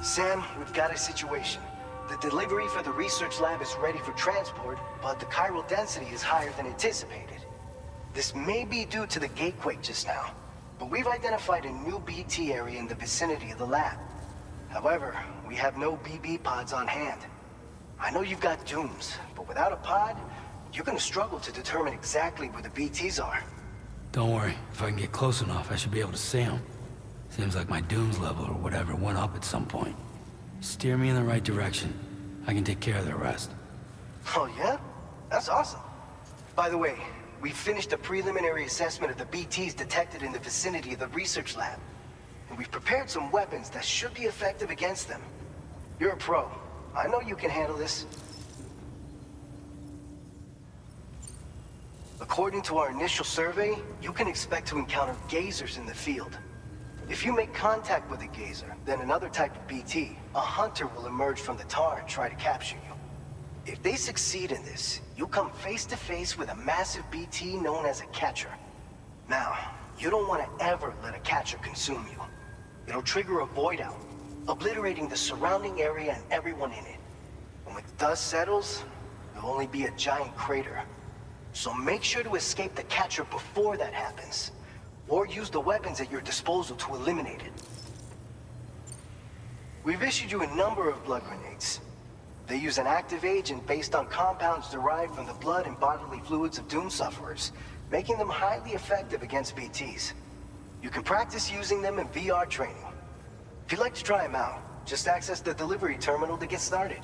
Sam, we've got a situation. The delivery for the research lab is ready for transport, but the chiral density is higher than anticipated. This may be due to the gatequake just now, but we've identified a new BT area in the vicinity of the lab. However, we have no BB pods on hand. I know you've got dooms, but without a pod, you're gonna struggle to determine exactly where the BTs are. Don't worry, if I can get close enough, I should be able to see them. Seems like my dooms level or whatever went up at some point. Steer me in the right direction. I can take care of the rest. Oh yeah? That's awesome. By the way, we finished a preliminary assessment of the BTs detected in the vicinity of the research lab. And we've prepared some weapons that should be effective against them. You're a pro. I know you can handle this. According to our initial survey, you can expect to encounter gazers in the field. If you make contact with a gazer, then another type of BT, a hunter will emerge from the tar and try to capture you. If they succeed in this, you'll come face to face with a massive BT known as a catcher. Now, you don't want to ever let a catcher consume you. It'll trigger a void out, obliterating the surrounding area and everyone in it. And when the dust settles, there'll only be a giant crater. So make sure to escape the catcher before that happens, or use the weapons at your disposal to eliminate it. We've issued you a number of blood grenades. They use an active agent based on compounds derived from the blood and bodily fluids of Doom sufferers, making them highly effective against BTs. You can practice using them in VR training. If you'd like to try them out, just access the delivery terminal to get started.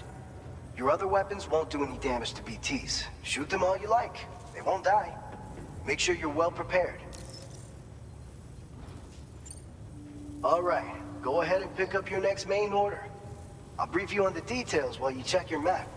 Your other weapons won't do any damage to BTs. Shoot them all you like. They won't die. Make sure you're well prepared. All right, go ahead and pick up your next main order. I'll brief you on the details while you check your map.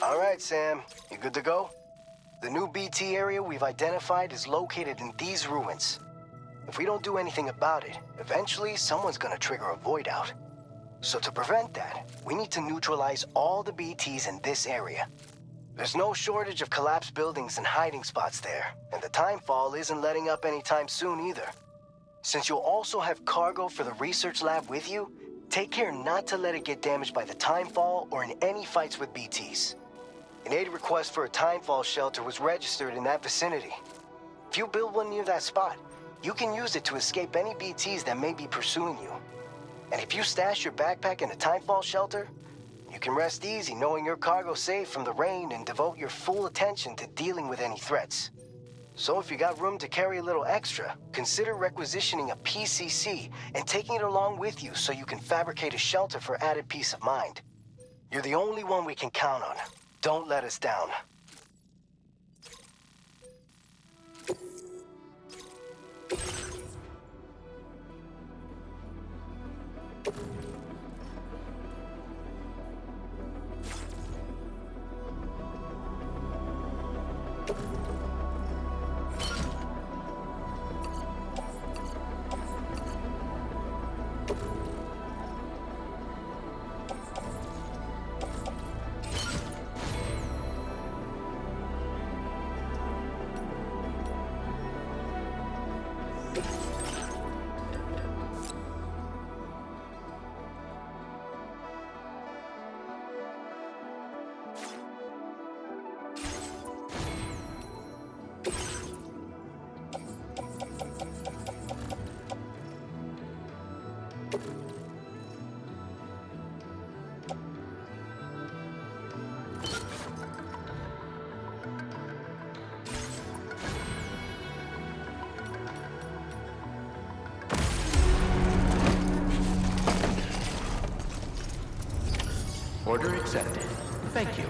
All right, Sam. You good to go? The new BT area we've identified is located in these ruins. If we don't do anything about it, eventually someone's gonna trigger a void out. So to prevent that, we need to neutralize all the BTs in this area. There's no shortage of collapsed buildings and hiding spots there, and the timefall isn't letting up anytime soon either. Since you'll also have cargo for the research lab with you, take care not to let it get damaged by the timefall or in any fights with BTs. An aid request for a timefall shelter was registered in that vicinity. If you build one near that spot, you can use it to escape any BTs that may be pursuing you. And if you stash your backpack in a timefall shelter, you can rest easy knowing your cargo's safe from the rain and devote your full attention to dealing with any threats. So if you got room to carry a little extra, consider requisitioning a PCC and taking it along with you so you can fabricate a shelter for added peace of mind. You're the only one we can count on. Don't let us down. Order accepted. Thank you.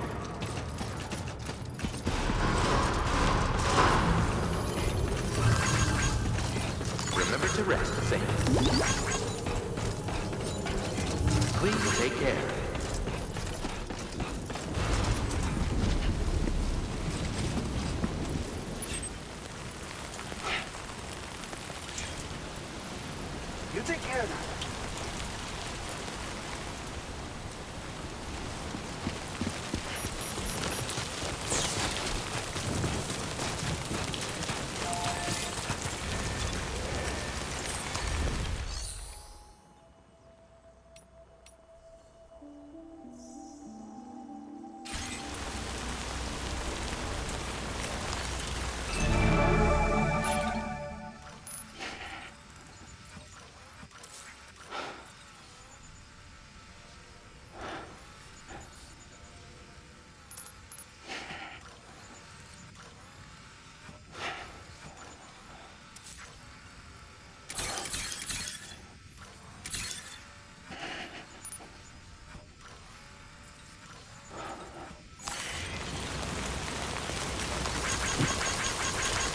Remember to rest, Saint. Please take care. You take care of that.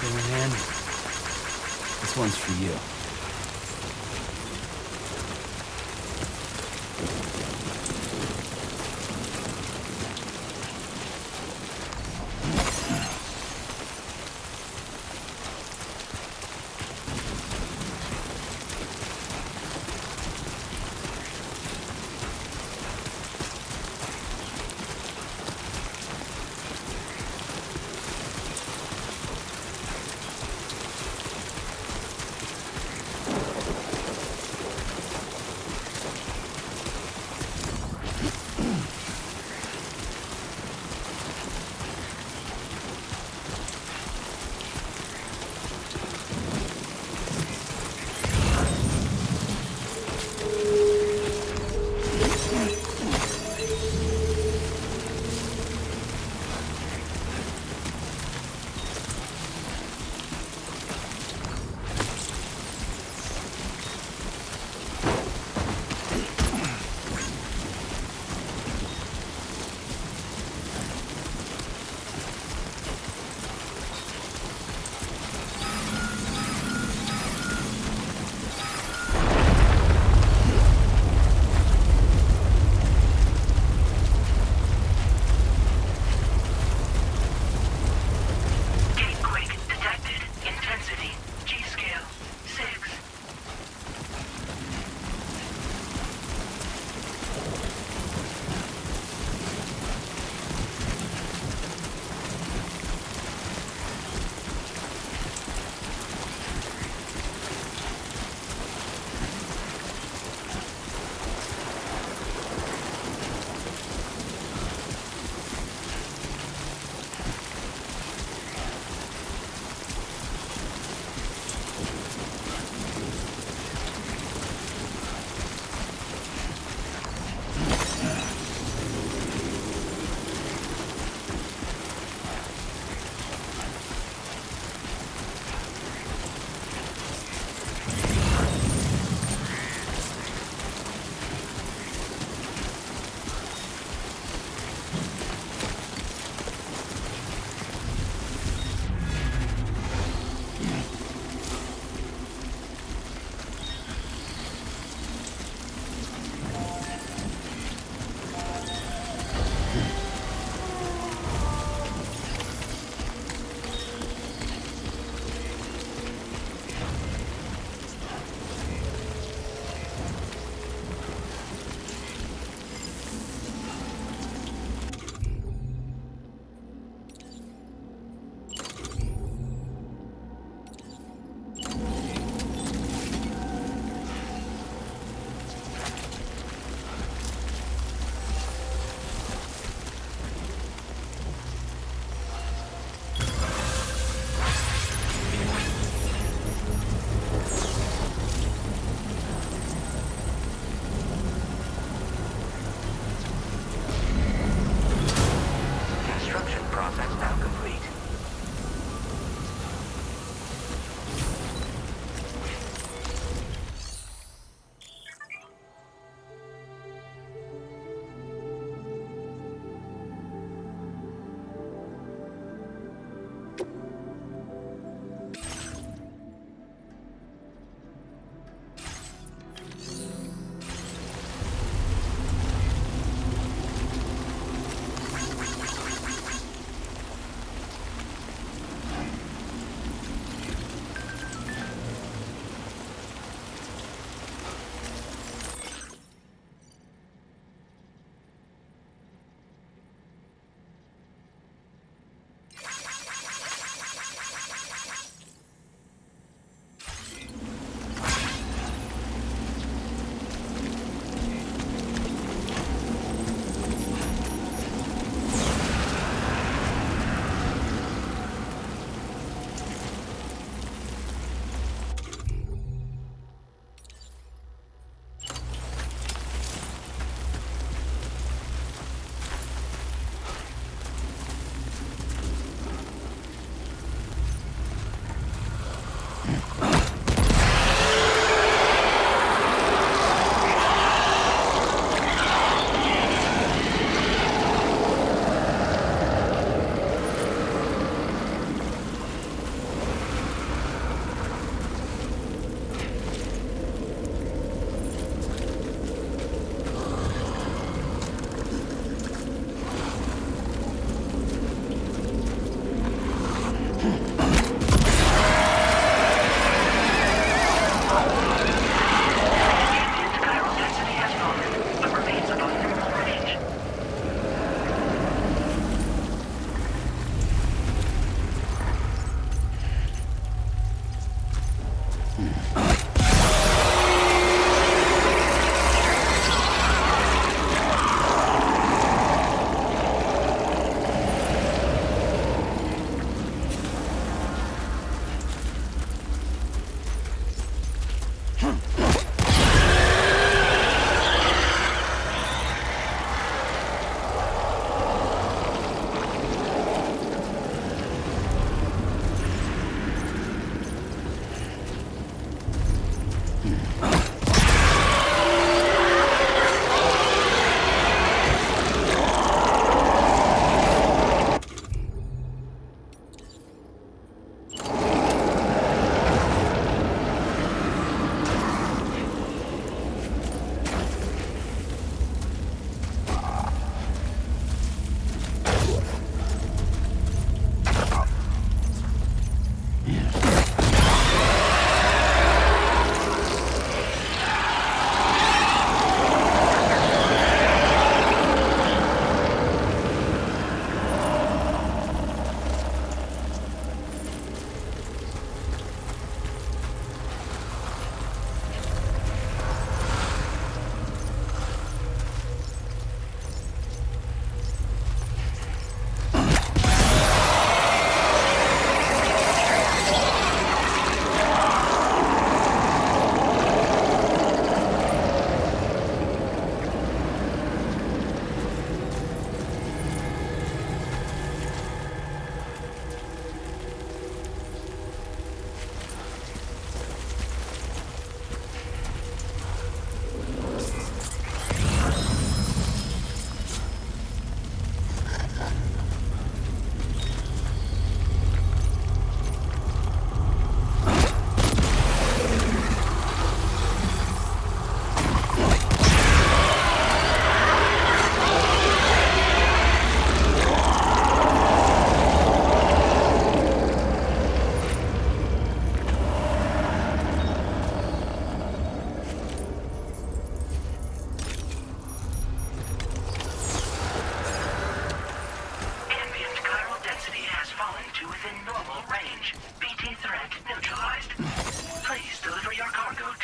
Man, this one's for you.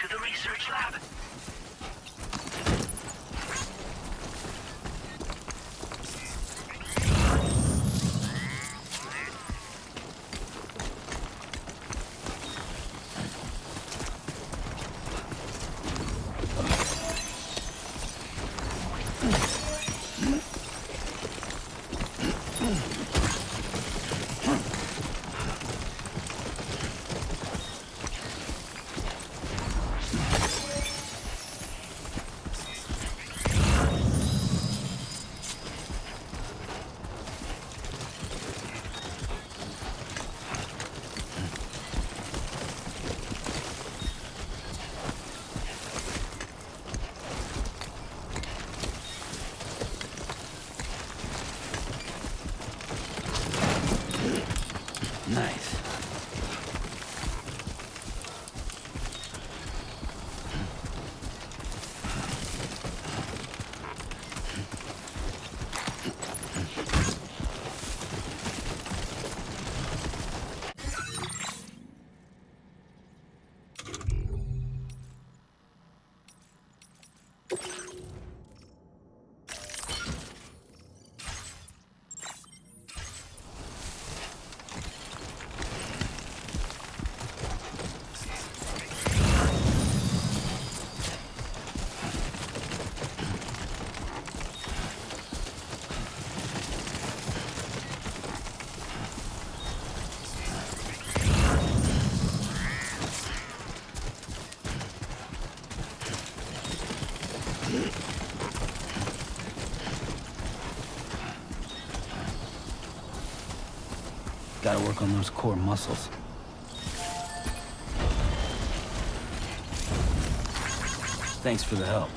to the research lab. Nice. Gotta work on those core muscles. Thanks for the help.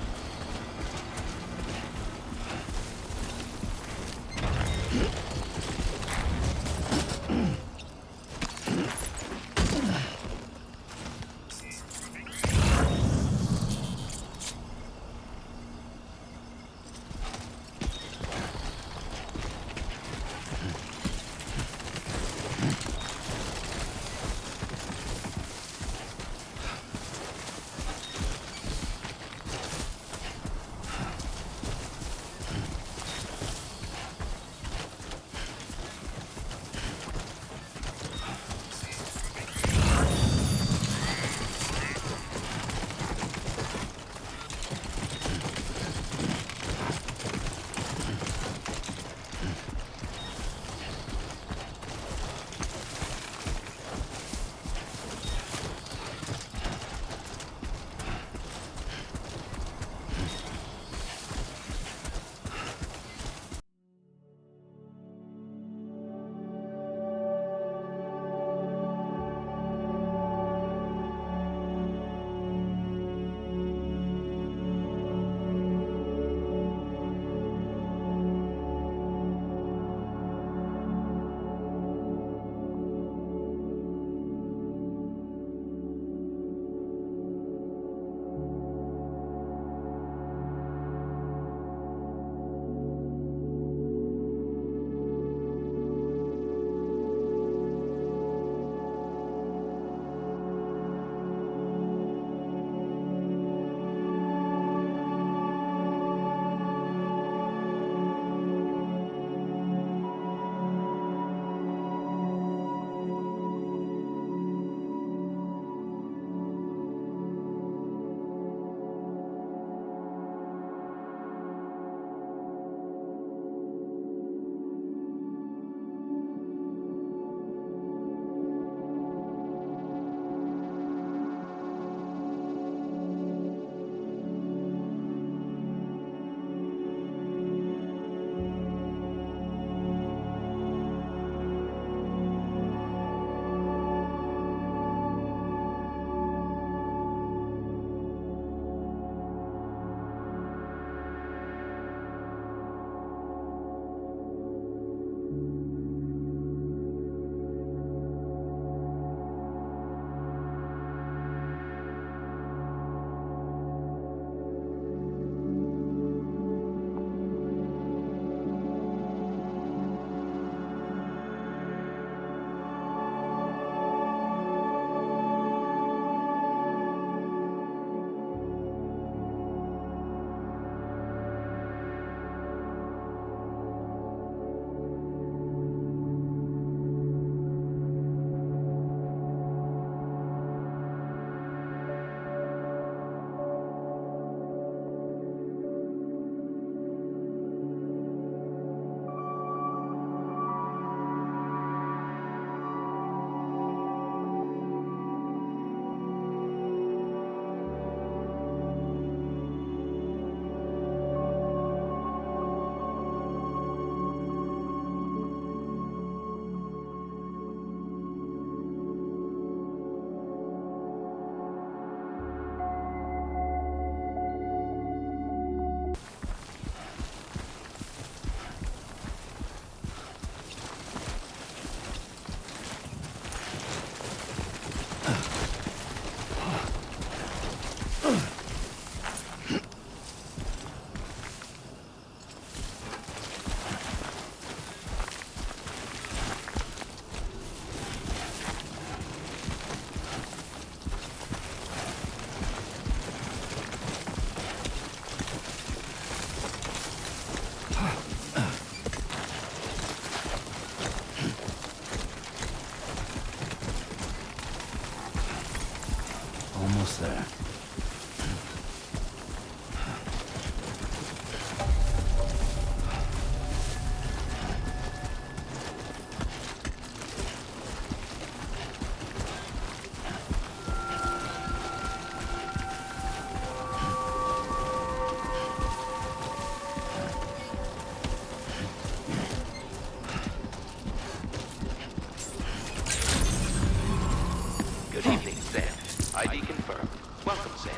Welcome, Sam.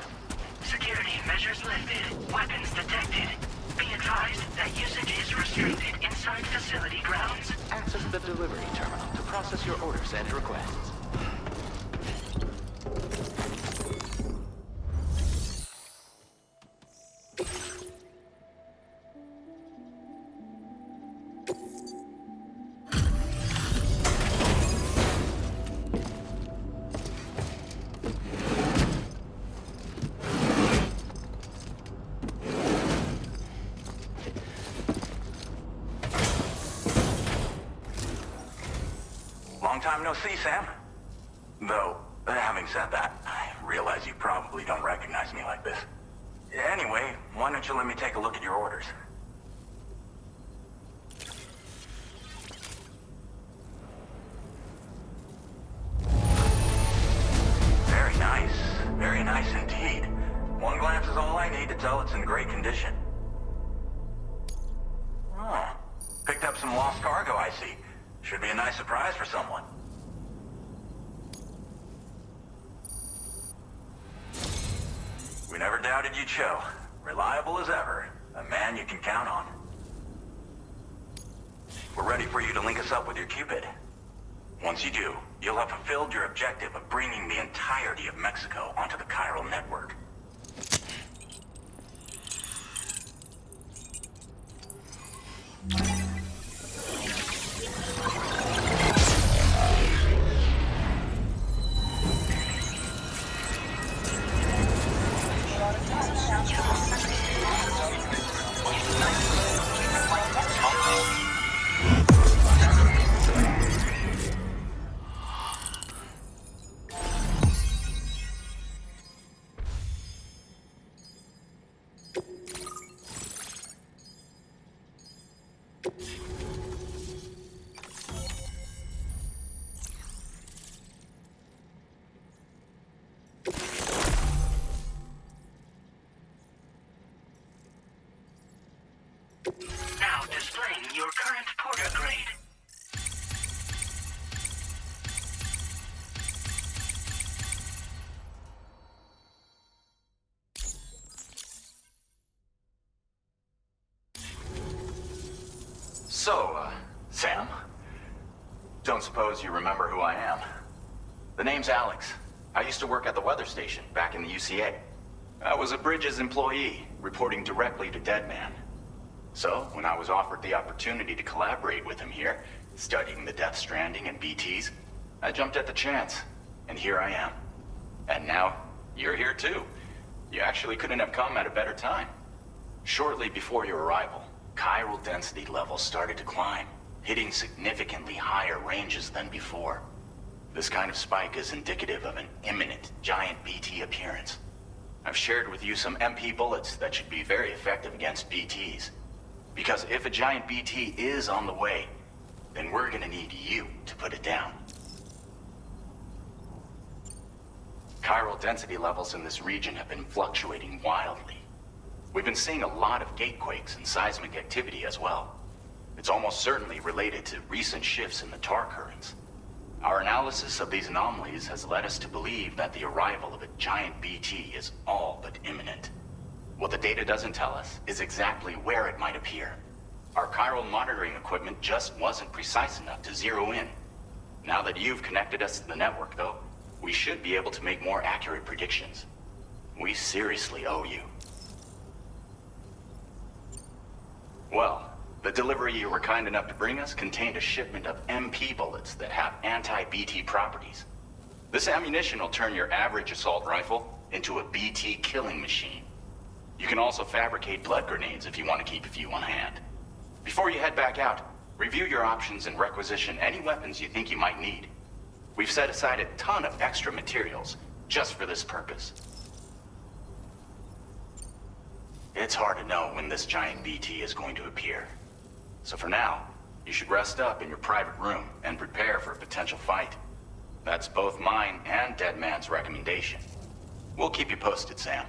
Security measures lifted. Weapons detected. Be advised that usage is restricted inside facility grounds. Access the delivery terminal to process your orders and requests. Long time no see, Sam. Though, having said that, I realize you probably don't recognize me like this. Anyway, why don't you let me take a look at your orders? Very nice indeed. One glance is all I need to tell it's in great condition. Oh, picked up some lost cargo, I see. Should be a nice surprise for someone. We never doubted you'd show. Reliable as ever. A man you can count on. We're ready for you to link us up with your Cupid. Once you do, you'll have fulfilled your objective of bringing the entirety of Mexico onto the chiral network. Now displaying your current porter grade. So, Sam? Don't suppose you remember who I am? The name's Alex. I used to work at the weather station back in the UCA. I was a Bridges employee, reporting directly to Deadman. So, when I was offered the opportunity to collaborate with him here, studying the Death Stranding and BTs, I jumped at the chance, and here I am. And now, you're here too. You actually couldn't have come at a better time. Shortly before your arrival, chiral density levels started to climb, hitting significantly higher ranges than before. This kind of spike is indicative of an imminent giant BT appearance. I've shared with you some MP bullets that should be very effective against BTs. Because if a giant BT is on the way, then we're gonna need you to put it down. Chiral density levels in this region have been fluctuating wildly. We've been seeing a lot of gatequakes and seismic activity as well. It's almost certainly related to recent shifts in the tar currents. Our analysis of these anomalies has led us to believe that the arrival of a giant BT is all but imminent. What the data doesn't tell us is exactly where it might appear. Our chiral monitoring equipment just wasn't precise enough to zero in. Now that you've connected us to the network, though, we should be able to make more accurate predictions. We seriously owe you. Well, the delivery you were kind enough to bring us contained a shipment of MP bullets that have anti-BT properties. This ammunition will turn your average assault rifle into a BT killing machine. You can also fabricate blood grenades if you want to keep a few on hand. Before you head back out, review your options and requisition any weapons you think you might need. We've set aside a ton of extra materials just for this purpose. It's hard to know when this giant BT is going to appear. So for now, you should rest up in your private room and prepare for a potential fight. That's both mine and Deadman's recommendation. We'll keep you posted, Sam.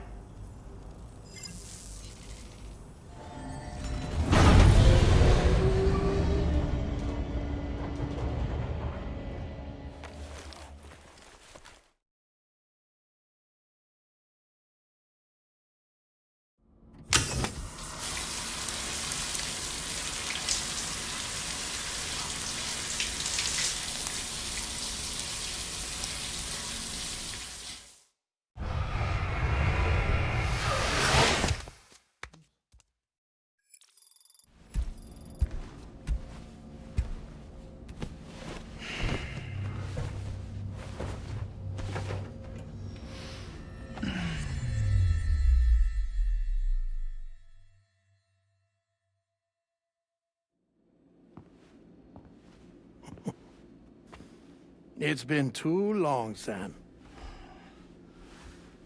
It's been too long, Sam.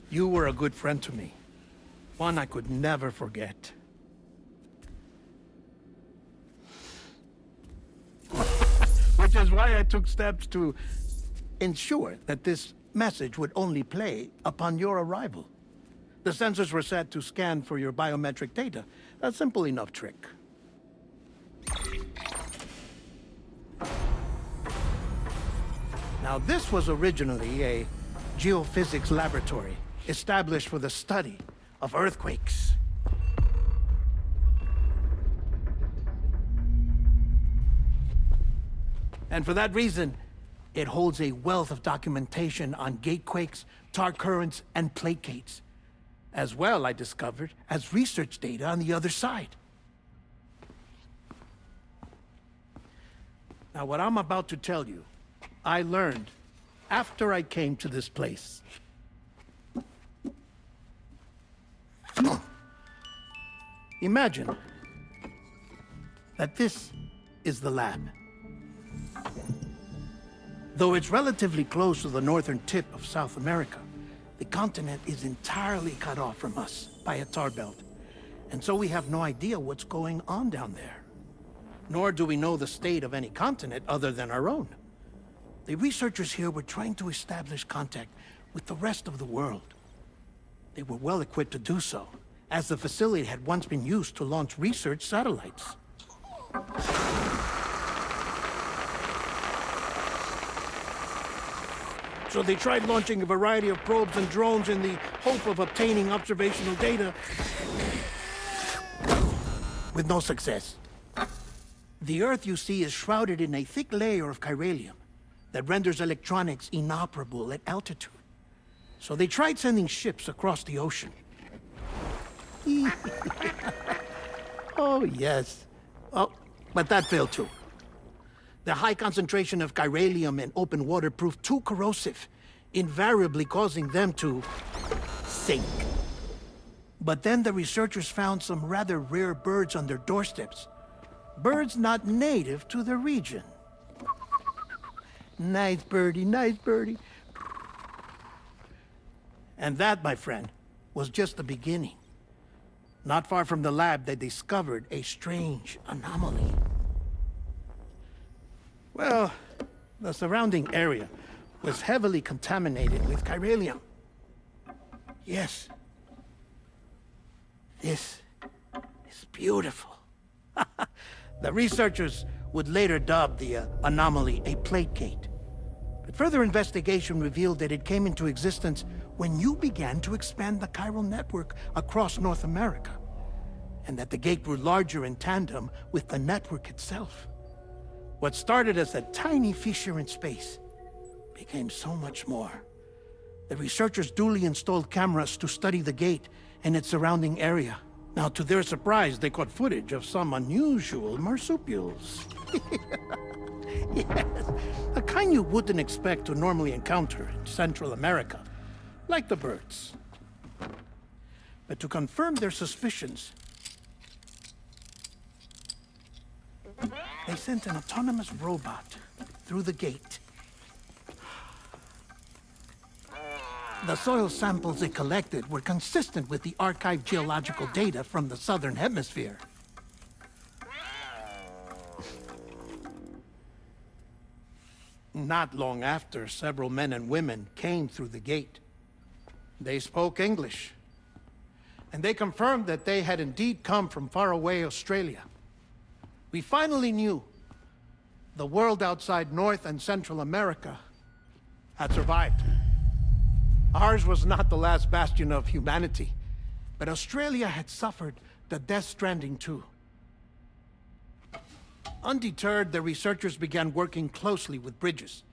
You were a good friend to me. One I could never forget. Which is why I took steps to ensure that this message would only play upon your arrival. The sensors were set to scan for your biometric data. A simple enough trick. Now, this was originally a geophysics laboratory established for the study of earthquakes. And for that reason, it holds a wealth of documentation on gatequakes, tar currents, and plate gates. As well, I discovered, as research data on the other side. Now, what I'm about to tell you, I learned after I came to this place. Imagine that this is the lab. Though it's relatively close to the northern tip of South America, the continent is entirely cut off from us by a tar belt. And so we have no idea what's going on down there. Nor do we know the state of any continent other than our own. The researchers here were trying to establish contact with the rest of the world. They were well equipped to do so, as the facility had once been used to launch research satellites. So they tried launching a variety of probes and drones in the hope of obtaining observational data, with no success. The Earth, you see, is shrouded in a thick layer of chiralium that renders electronics inoperable at altitude. So they tried sending ships across the ocean. Oh, yes. Oh, but that failed too. The high concentration of chiralium in open water proved too corrosive, invariably causing them to sink. But then the researchers found some rather rare birds on their doorsteps. Birds not native to the region. Nice birdie, nice birdie. And that, my friend, was just the beginning. Not far from the lab, they discovered a strange anomaly. Well, the surrounding area was heavily contaminated with chiralium. Yes. This is beautiful. The researchers would later dub the anomaly a plate gate. But further investigation revealed that it came into existence when you began to expand the chiral network across North America, and that the gate grew larger in tandem with the network itself. What started as a tiny fissure in space became so much more. The researchers duly installed cameras to study the gate and its surrounding area. Now, to their surprise, they caught footage of some unusual marsupials. Yes, a kind you wouldn't expect to normally encounter in Central America, like the birds. But to confirm their suspicions, they sent an autonomous robot through the gate. The soil samples it collected were consistent with the archived geological data from the southern hemisphere. Not long after, several men and women came through the gate. They spoke English, and they confirmed that they had indeed come from faraway Australia. We finally knew the world outside North and Central America had survived. Ours was not the last bastion of humanity, but Australia had suffered the death stranding too. Undeterred, the researchers began working closely with Bridges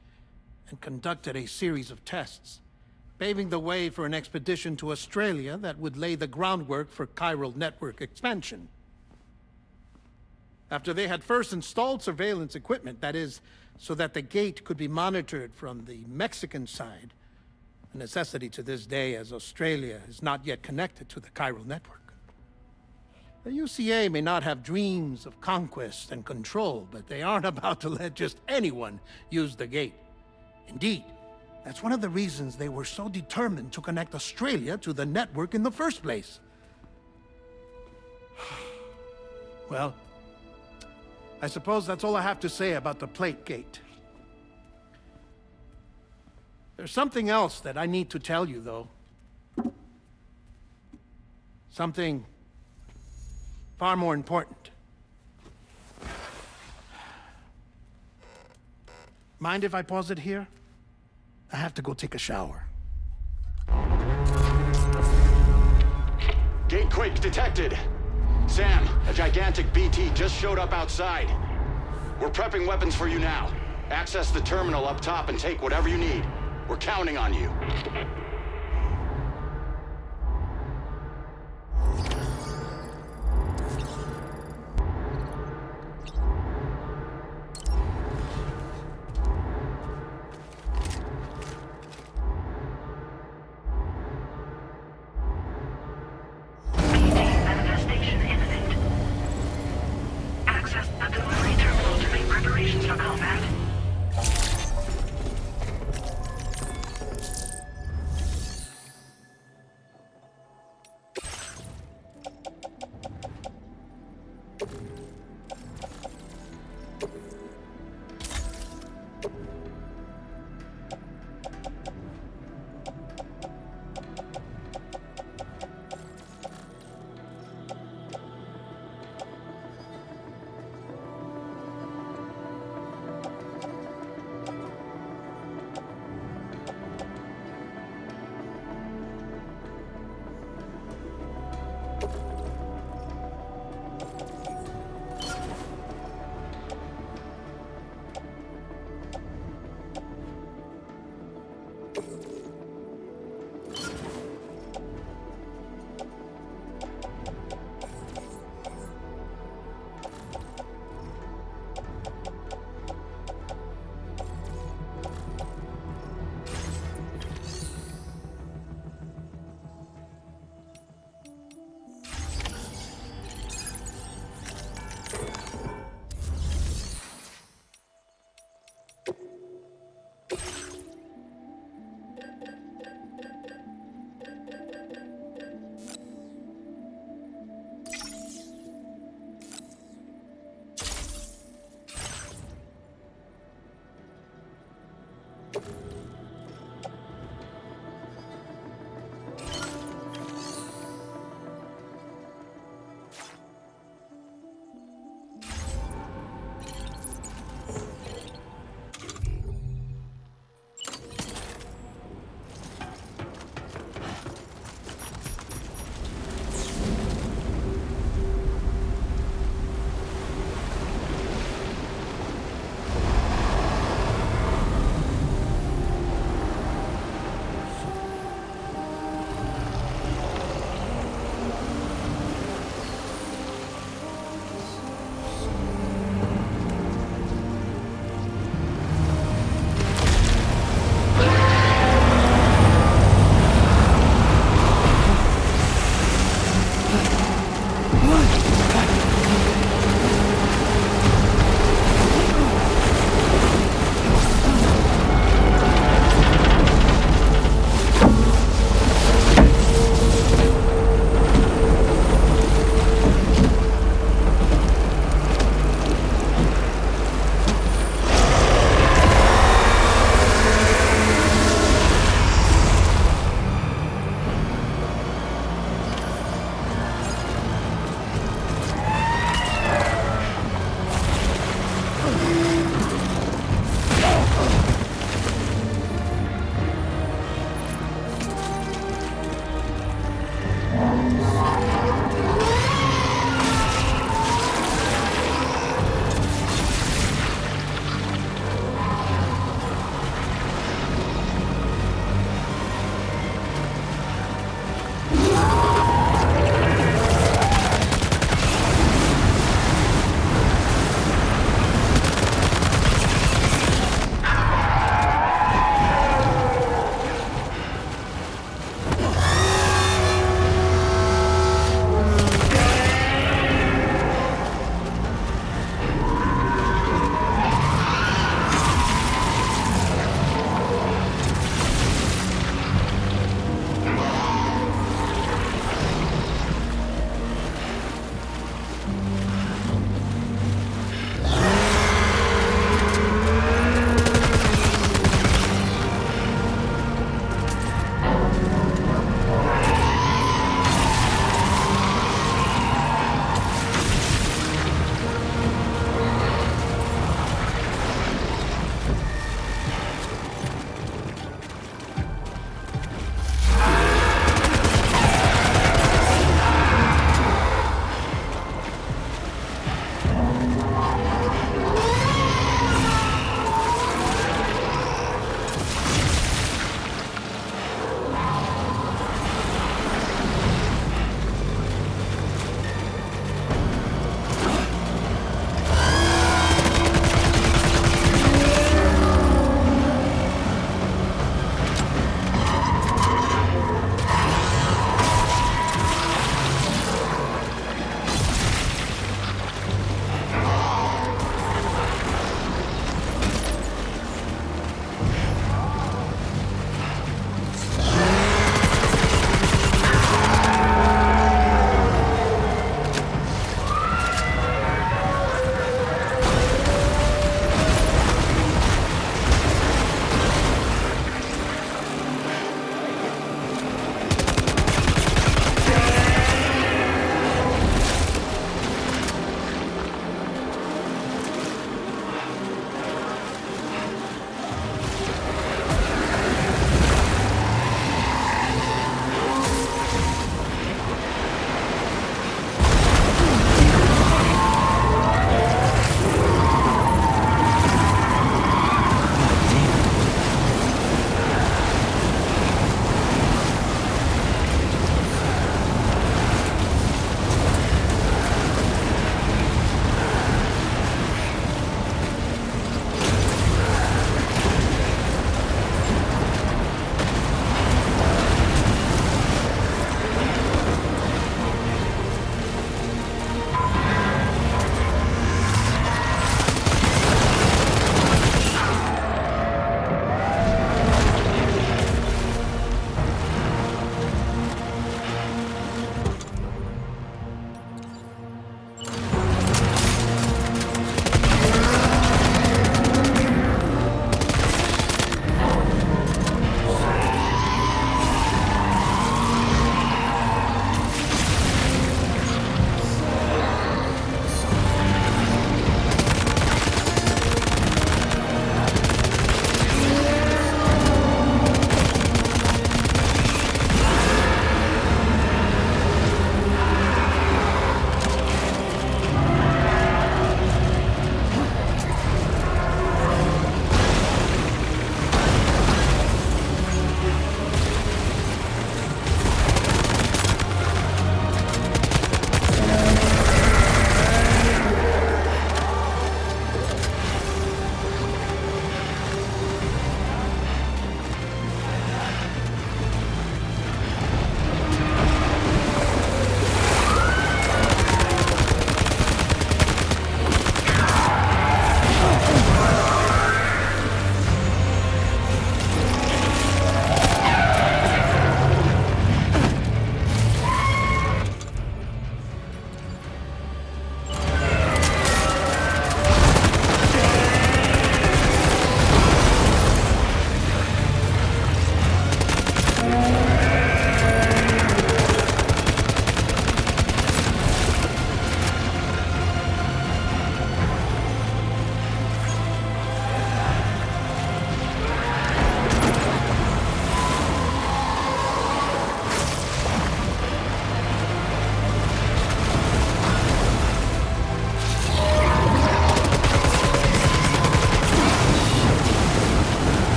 and conducted a series of tests, paving the way for an expedition to Australia that would lay the groundwork for chiral network expansion. After they had first installed surveillance equipment, that is, so that the gate could be monitored from the Mexican side, a necessity to this day as Australia is not yet connected to the chiral network. The UCA may not have dreams of conquest and control, but they aren't about to let just anyone use the gate. Indeed, that's one of the reasons they were so determined to connect Australia to the network in the first place. Well, I suppose that's all I have to say about the plate gate. There's something else that I need to tell you, though. Something far more important. Mind if I pause it here? I have to go take a shower. Gate quake detected. Sam, a gigantic BT just showed up outside. We're prepping weapons for you now. Access the terminal up top and take whatever you need. We're counting on you. Manifestation imminent. Access the delivery terminal to make preparations for combat.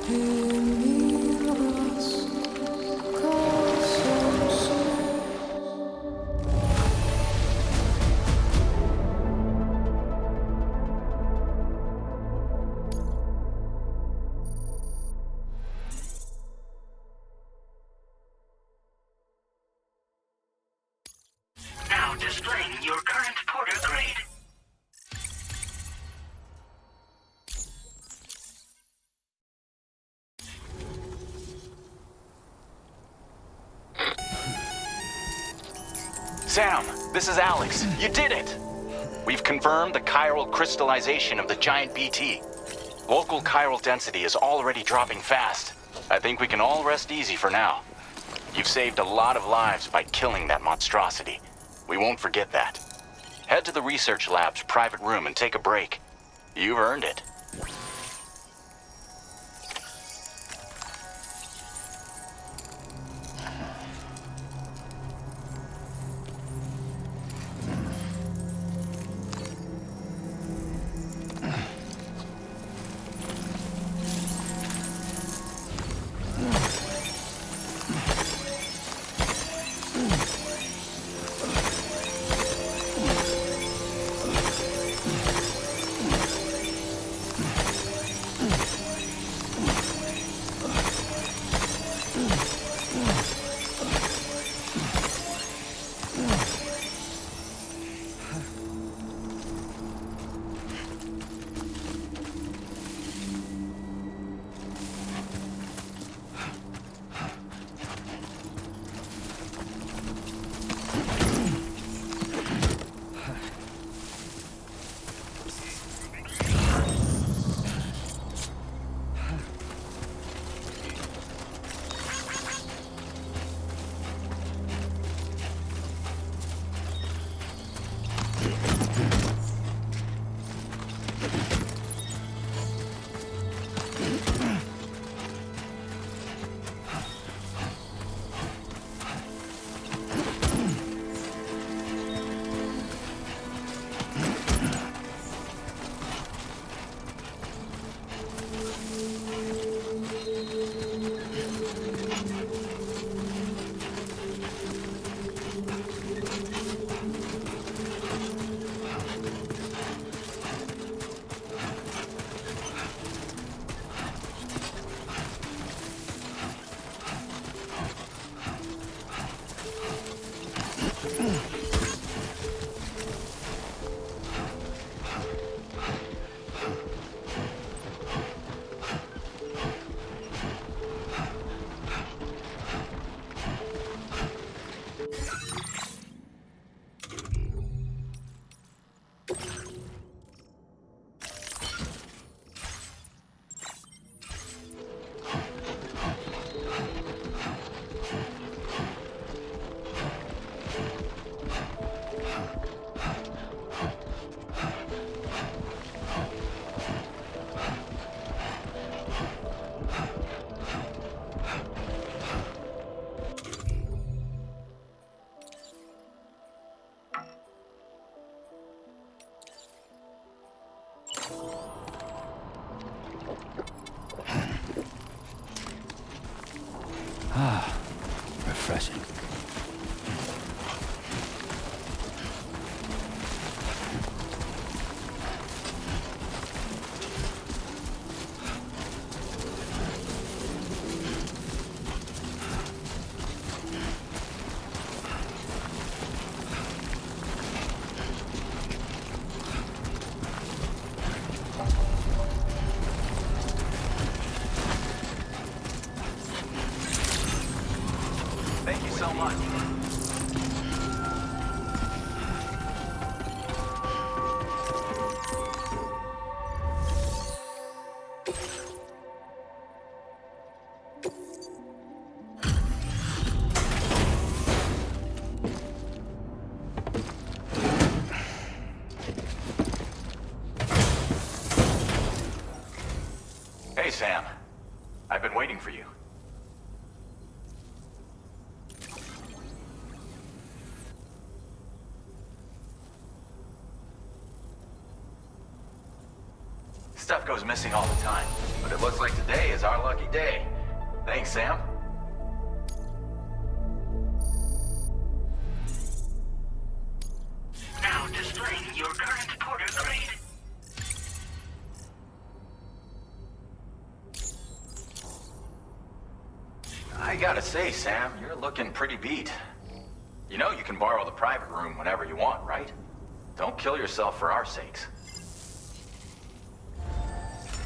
Now displaying your current porter grade. Sam, this is Alex. You did it! We've confirmed the chiral crystallization of the giant BT. Local chiral density is already dropping fast. I think we can all rest easy for now. You've saved a lot of lives by killing that monstrosity. We won't forget that. Head to the research lab's private room and take a break. You've earned it. Refreshing. Thank you so much. Hey, Sam. I've been waiting for you. Stuff goes missing all the time, but it looks like today is our lucky Thanks, Sam. Now displaying your current porter grade. I gotta say, Sam, you're looking pretty beat. You know you can borrow the private room whenever you want, right? Don't kill yourself for our sakes.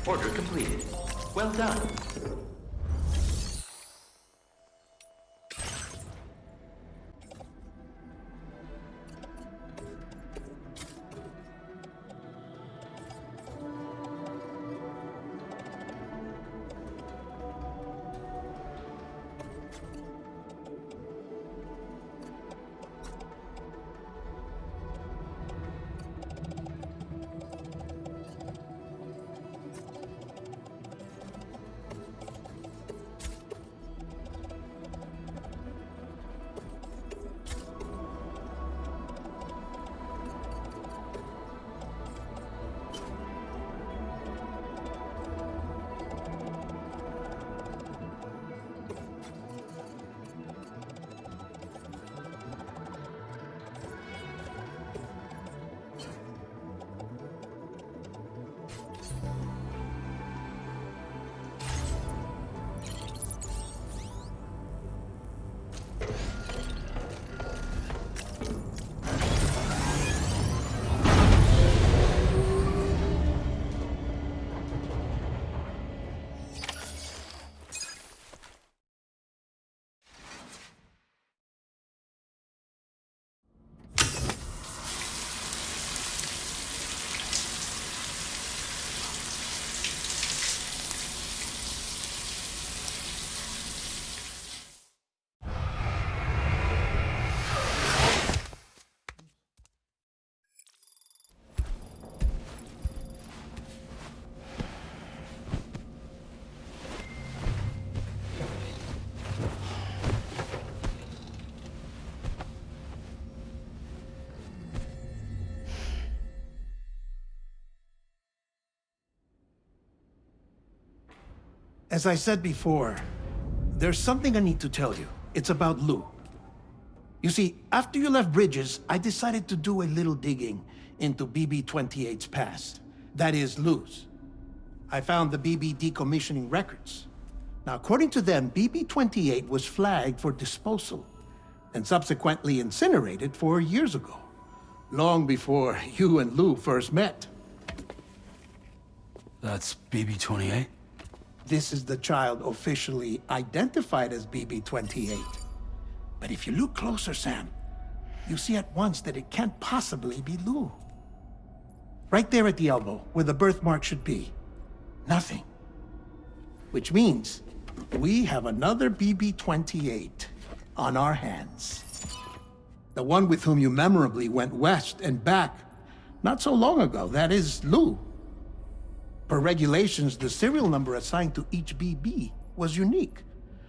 Order completed. Well done. As I said before, there's something I need to tell you. It's about Lou. You see, after you left Bridges, I decided to do a little digging into BB-28's past. That is, Lou's. I found the BB decommissioning records. Now, according to them, BB-28 was flagged for disposal and subsequently incinerated 4 years ago, long before you and Lou first met. That's BB-28? This is the child officially identified as BB-28. But if you look closer, Sam, you see at once that it can't possibly be Lou. Right there at the elbow, where the birthmark should be. Nothing. Which means we have another BB-28 on our hands. The one with whom you memorably went west and back not so long ago. That is Lou. Per regulations, the serial number assigned to each BB was unique.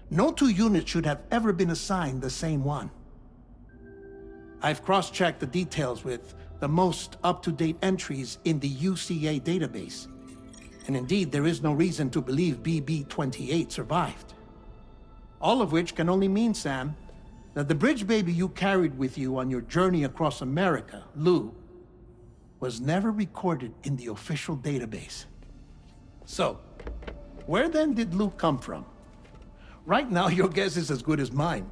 No two units should have ever been assigned the same one. I've cross-checked the details with the most up-to-date entries in the UCA database. And indeed, there is no reason to believe BB-28 survived. All of which can only mean, Sam, that the bridge baby you carried with you on your journey across America, Lou, was never recorded in the official database. So, where then did Lou come from? Right now, your guess is as good as mine.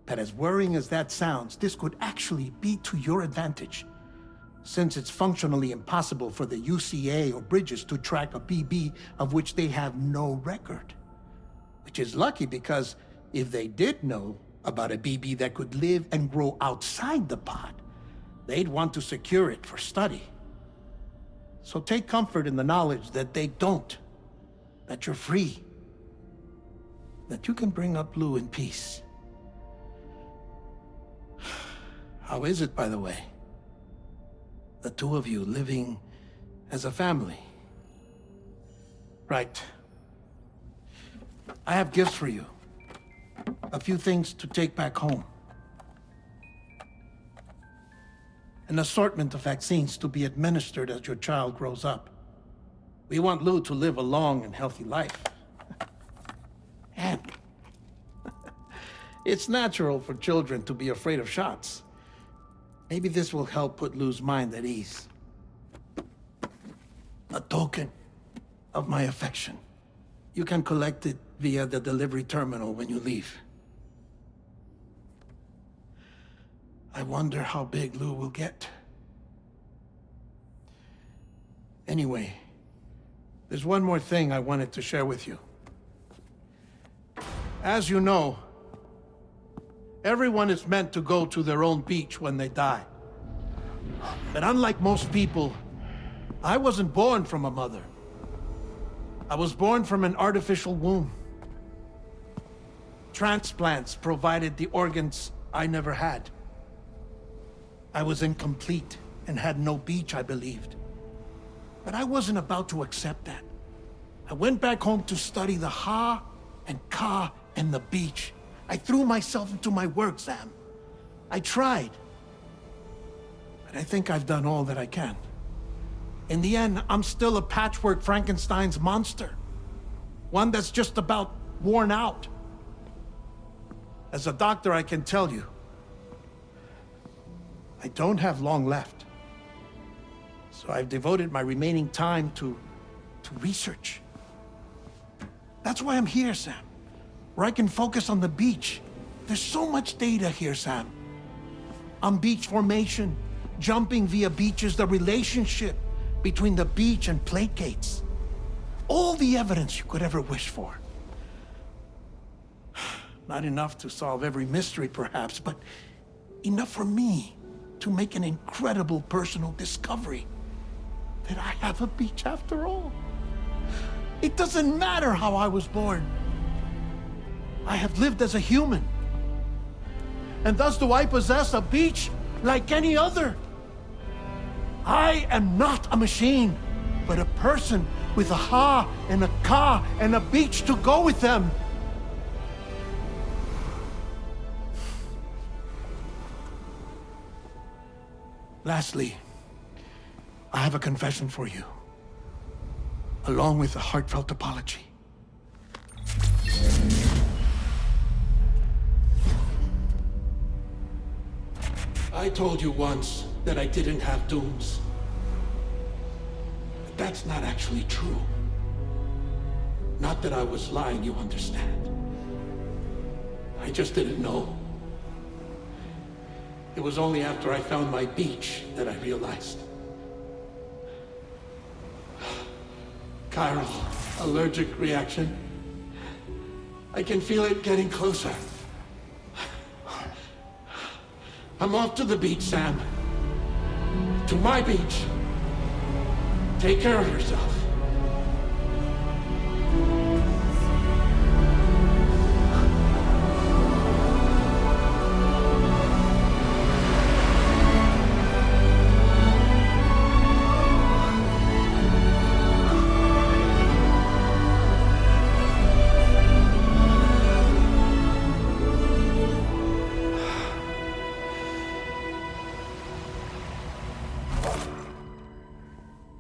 But as worrying as that sounds, this could actually be to your advantage, since it's functionally impossible for the UCA or Bridges to track a BB of which they have no record. Which is lucky, because if they did know about a BB that could live and grow outside the pod, they'd want to secure it for study. So take comfort in the knowledge that they don't, that you're free, that you can bring up Lou in peace. How is it, by the way? The two of you living as a family. Right. I have gifts for you. A few things to take back home. An assortment of vaccines to be administered as your child grows up. We want Lou to live a long and healthy life. And It's natural for children to be afraid of shots. Maybe this will help put Lou's mind at ease. A token of my affection. You can collect it via the delivery terminal when you leave. I wonder how big Lou will get. Anyway, there's one more thing I wanted to share with you. As you know, everyone is meant to go to their own beach when they die. But unlike most people, I wasn't born from a mother. I was born from an artificial womb. Transplants provided the organs I never had. I was incomplete and had no beach, I believed. But I wasn't about to accept that. I went back home to study the Ha and Ka and the beach. I threw myself into my work, Sam. I tried. But I think I've done all that I can. In the end, I'm still a patchwork Frankenstein's monster. One that's just about worn out. As a doctor, I can tell you, I don't have long left. So I've devoted my remaining time to research. That's why I'm here, Sam. Where I can focus on the beach. There's so much data here, Sam. On beach formation, jumping via beaches, the relationship between the beach and placates. All the evidence you could ever wish for. Not enough to solve every mystery, perhaps, but enough for me to make an incredible personal discovery. That I have a beach after all. It doesn't matter how I was born. I have lived as a human. And thus do I possess a beach like any other. I am not a machine, but a person with a Ha and a Ka and a beach to go with them. Lastly, I have a confession for you, along with a heartfelt apology. I told you once that I didn't have dooms. But that's not actually true. Not that I was lying, you understand. I just didn't know. It was only after I found my beach that I realized. Chiral allergic reaction. I can feel it getting closer. I'm off to the beach, Sam. To my beach. Take care of yourself.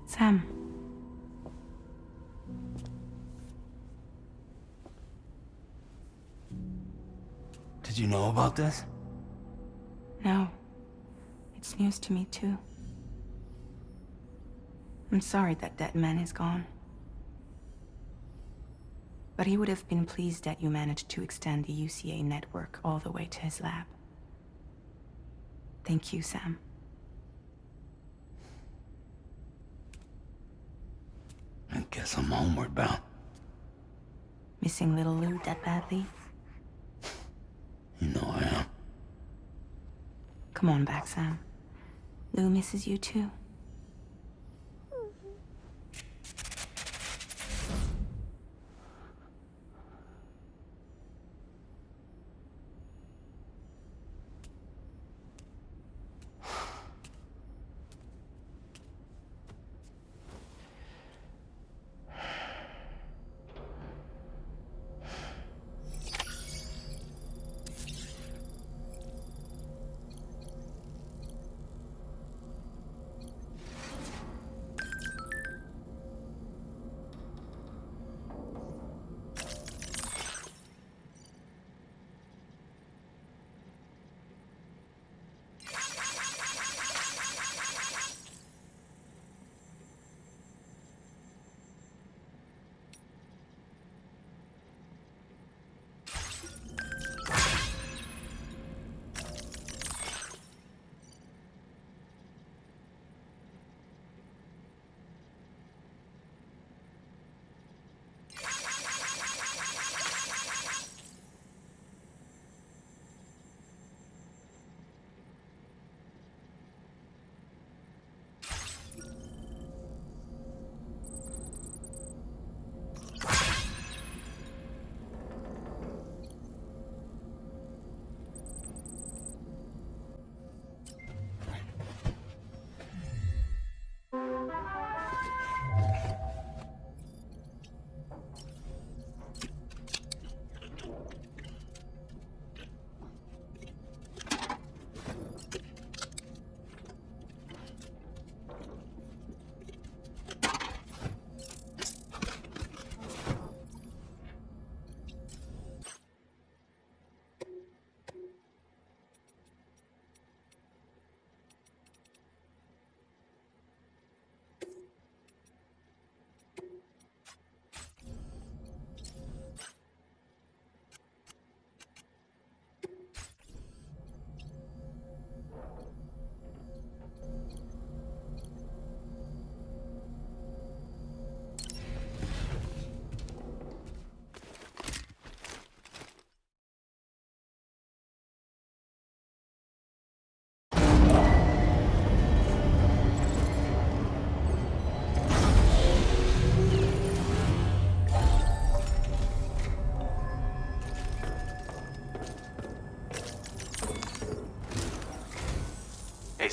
Sam. Did you know about this? No. It's news to me, too. I'm sorry that Deadman is gone. But he would have been pleased that you managed to extend the UCA network all the way to his lab. Thank you, Sam. I guess I'm homeward bound. Missing little Lou that badly? You know I am. Come on back, Sam. Lou misses you too.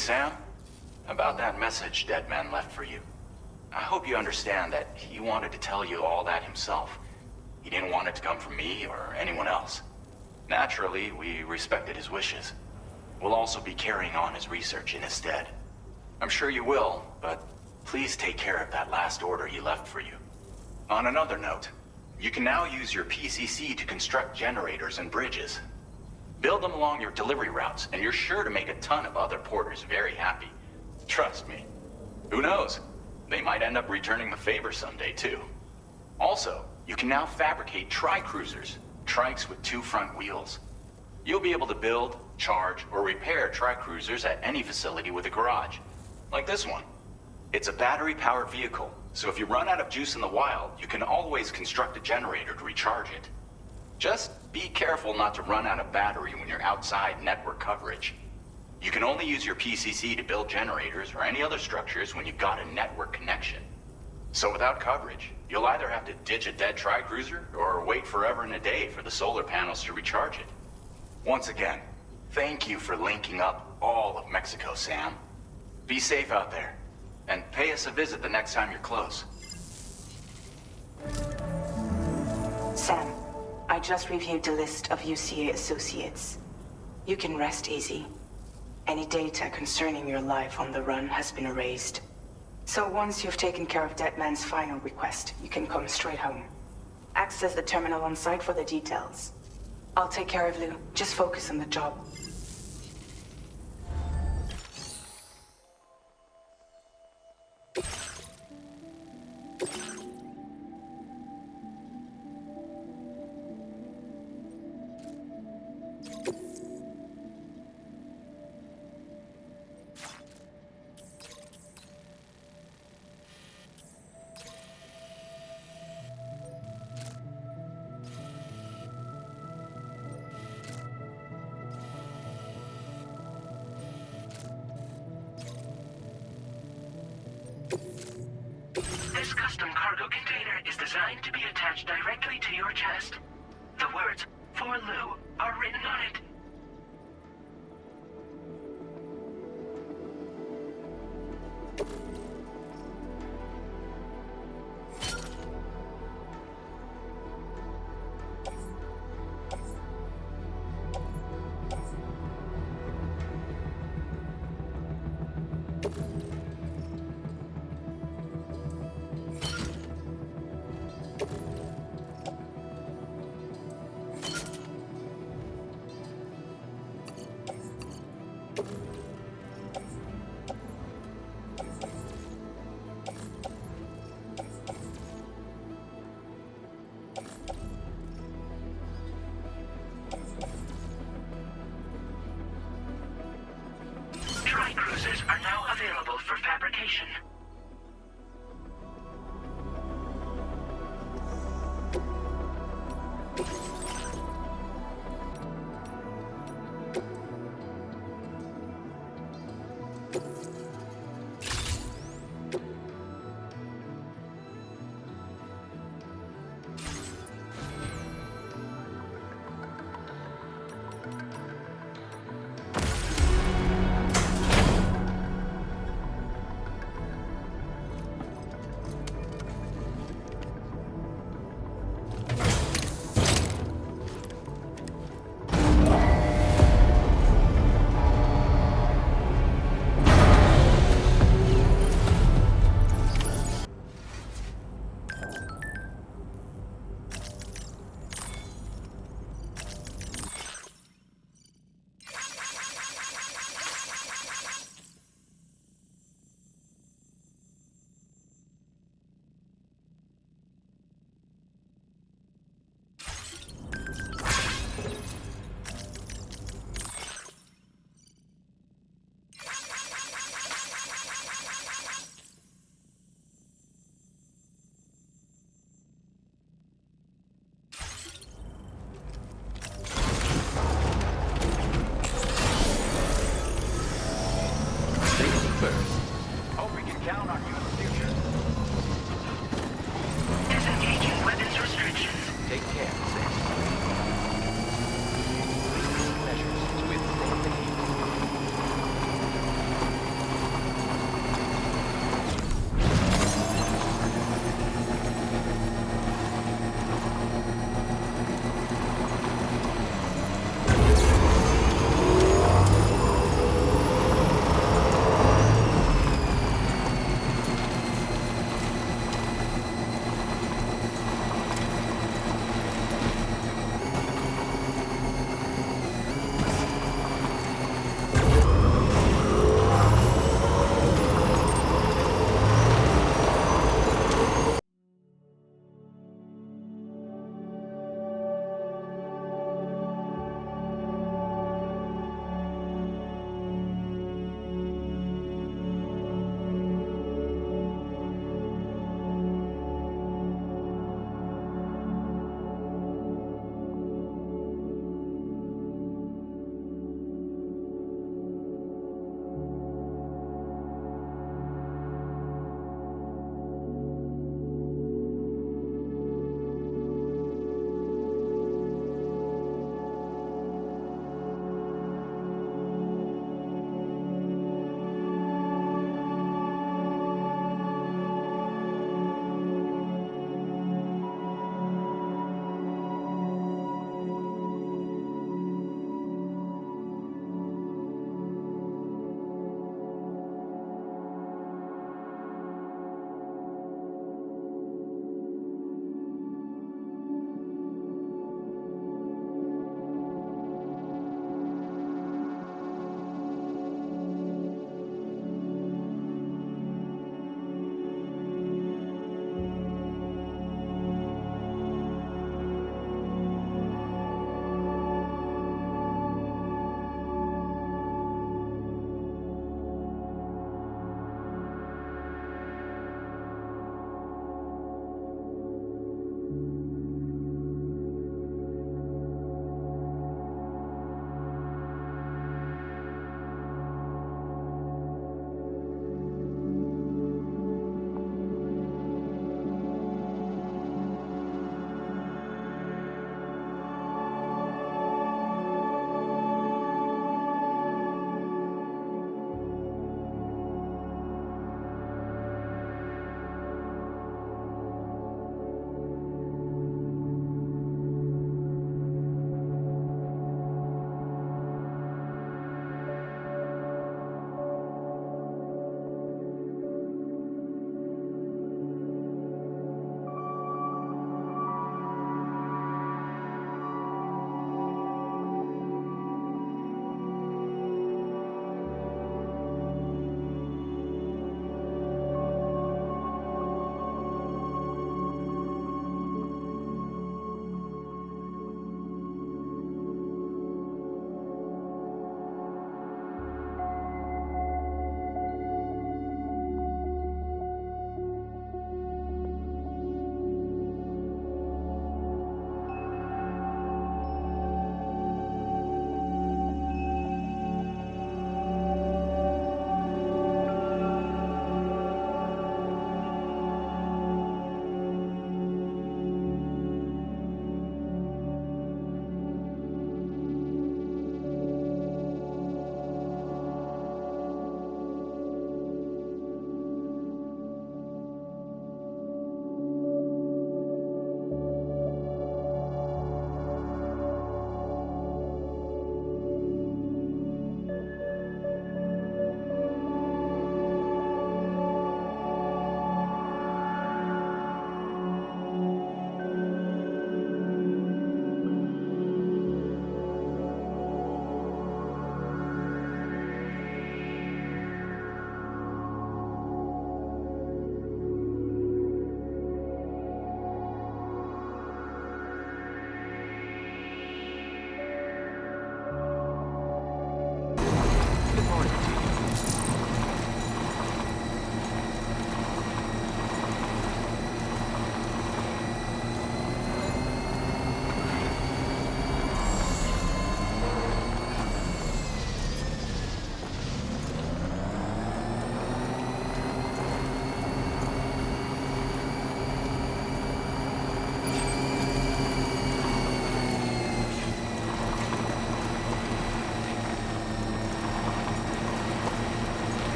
Sam, about that message Deadman left for you. I hope you understand that he wanted to tell you all that himself. He didn't want it to come from me or anyone else. Naturally, we respected his wishes. We'll also be carrying on his research in his stead. I'm sure you will, but please take care of that last order he left for you. On another note, you can now use your PCC to construct generators and bridges. Build them along your delivery routes, and you're sure to make a ton of other porters very happy. Trust me. Who knows? They might end up returning the favor someday, too. Also, you can now fabricate tri-cruisers, trikes with 2 front wheels. You'll be able to build, charge, or repair tri-cruisers at any facility with a garage, like this one. It's a battery-powered vehicle, so if you run out of juice in the wild, you can always construct a generator to recharge it. Just be careful not to run out of battery when you're outside network coverage. You can only use your PCC to build generators or any other structures when you've got a network connection. So without coverage, you'll either have to ditch a dead tri-cruiser or wait forever and a day for the solar panels to recharge it. Once again, thank you for linking up all of Mexico, Sam. Be safe out there, and pay us a visit the next time you're close. Sam, I just reviewed the list of UCA associates. You can rest easy. Any data concerning your life on the run has been erased. So once you've taken care of Deadman's final request, you can come straight home. Access the terminal on site for the details. I'll take care of Lou. Just focus on the job. This custom cargo container is designed to be attached directly to your chest. The words, "For Lou," are written on it. Tri-cruisers are now available for fabrication.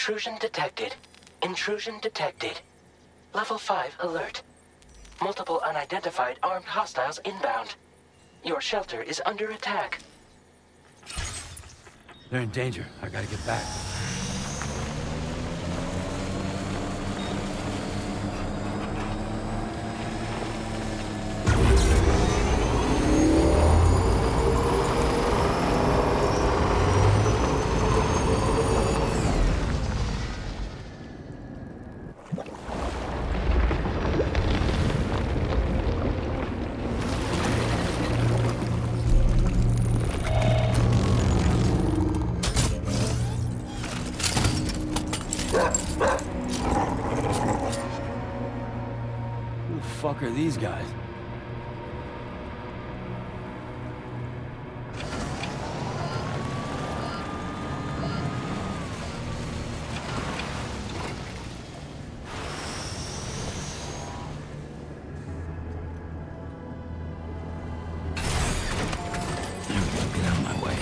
Intrusion detected. Intrusion detected. Level 5 alert. Multiple unidentified armed hostiles inbound. Your shelter is under attack. They're in danger. I gotta get back. Who the fuck are these guys? There we go, get out of my way.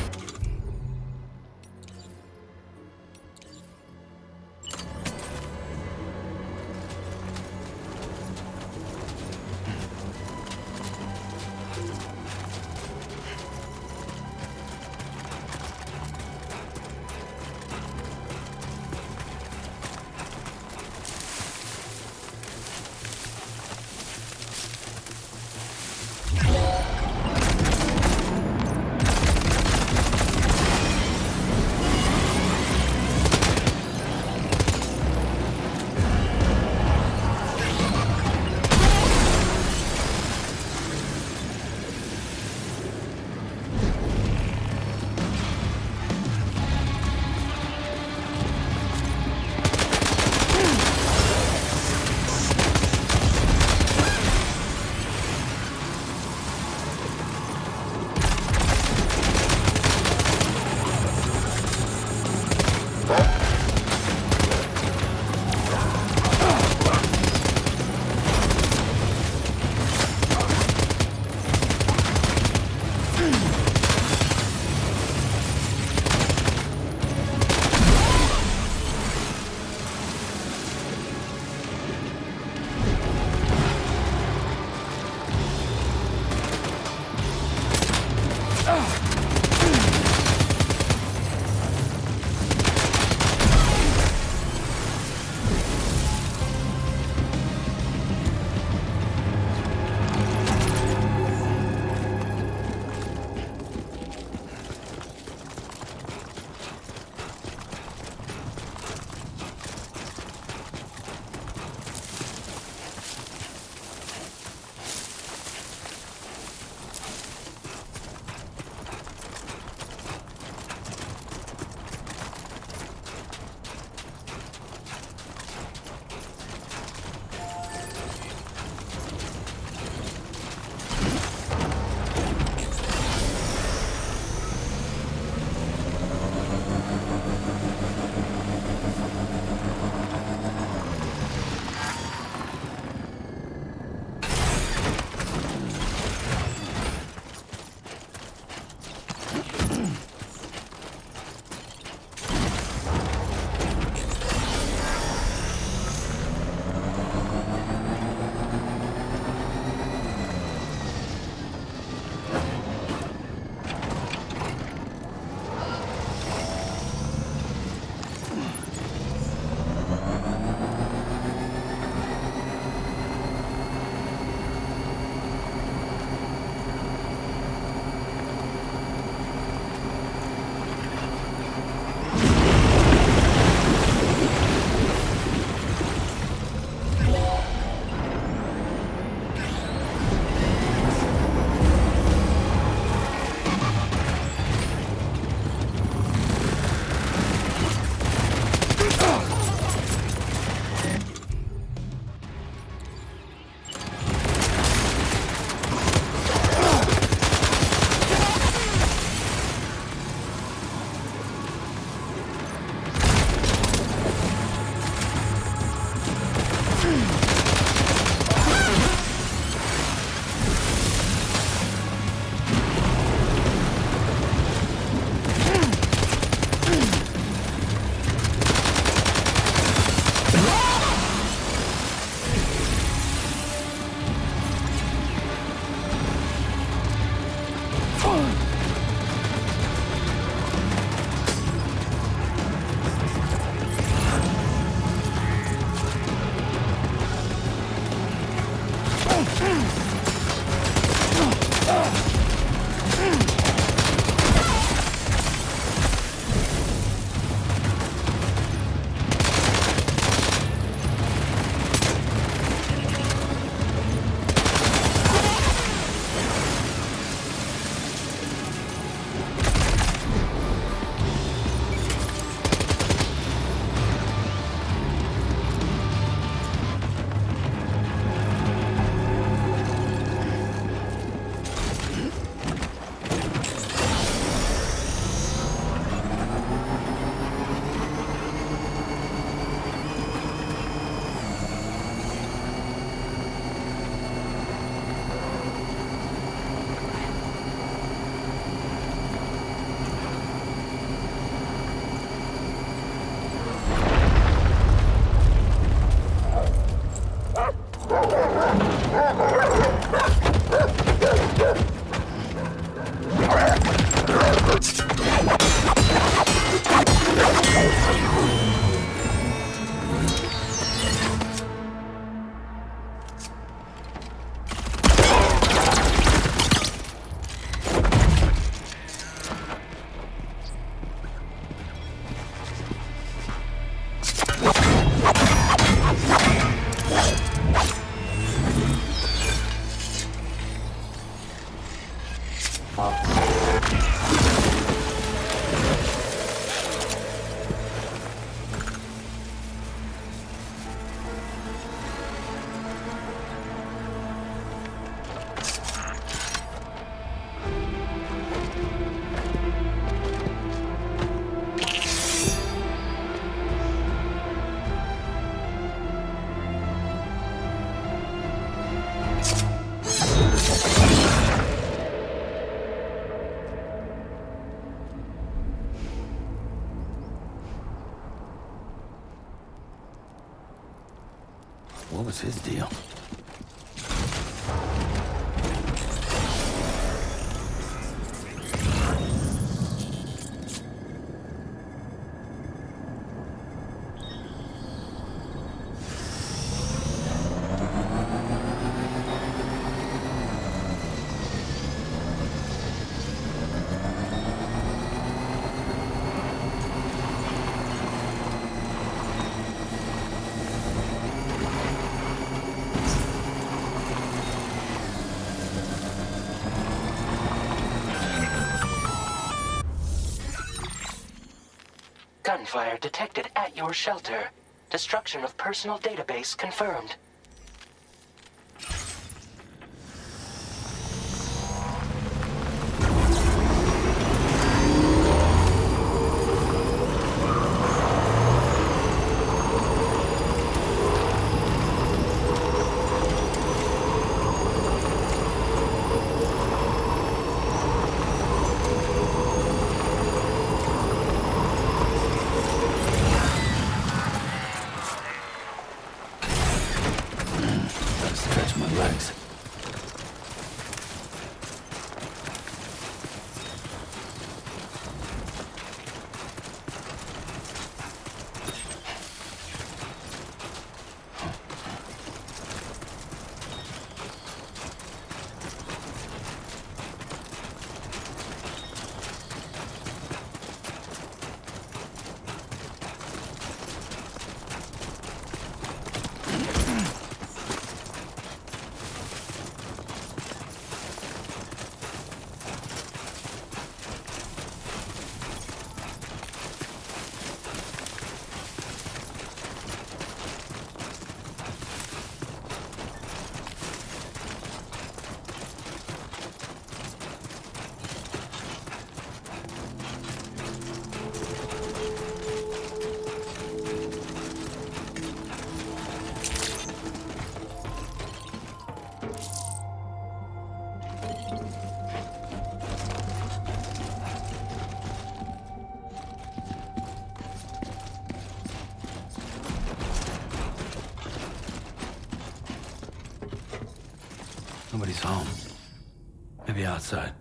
What was his deal? Gunfire detected at your shelter. Destruction of personal database confirmed. Stretch my legs. Nobody's home. Maybe outside.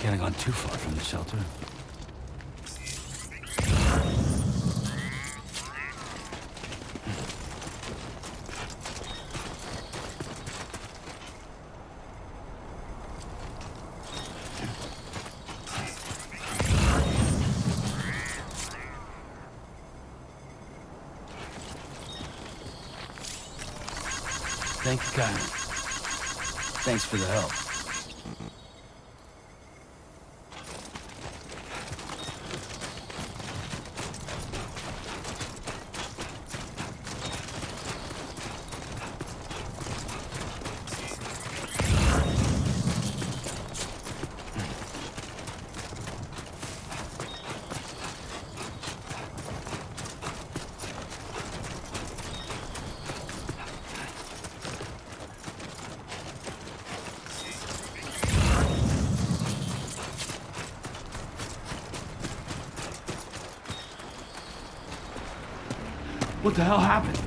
Can't have gone too far from the shelter. Thank you kindly. Thanks for the help. What the hell happened?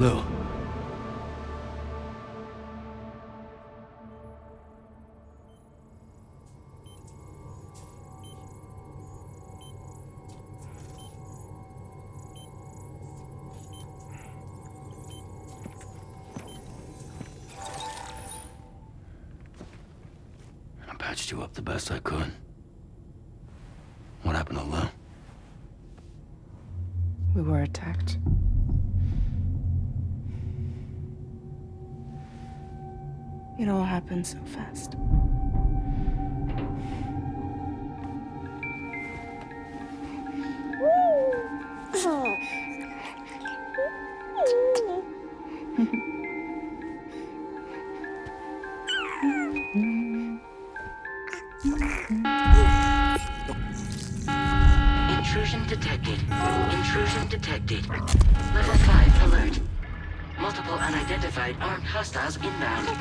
Lou. I patched you up the best I could. What happened to Lou? We were attacked. It all happened so fast. Intrusion detected. Intrusion detected. Level 5 alert. Multiple unidentified armed hostiles inbound.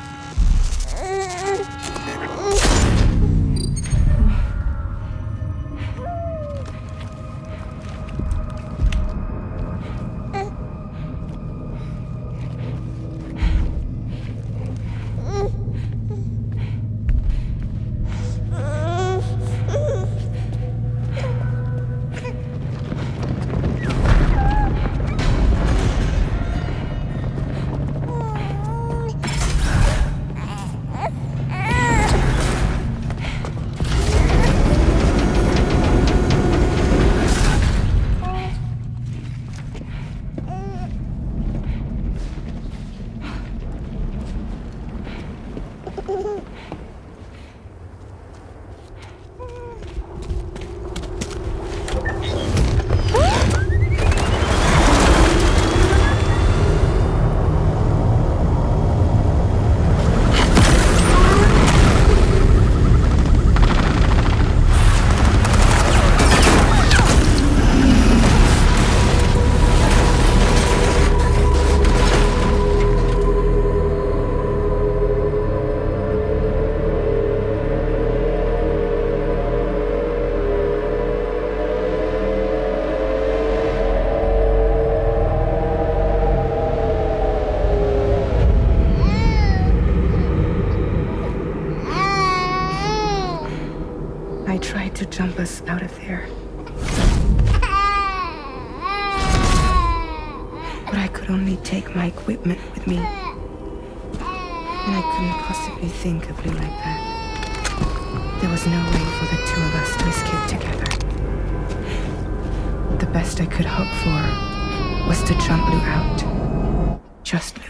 I tried to jump us out of there. But I could only take my equipment with me. And I couldn't possibly think of Lou like that. There was no way for the two of us to escape together. The best I could hope for was to jump Lou out. Just Lou.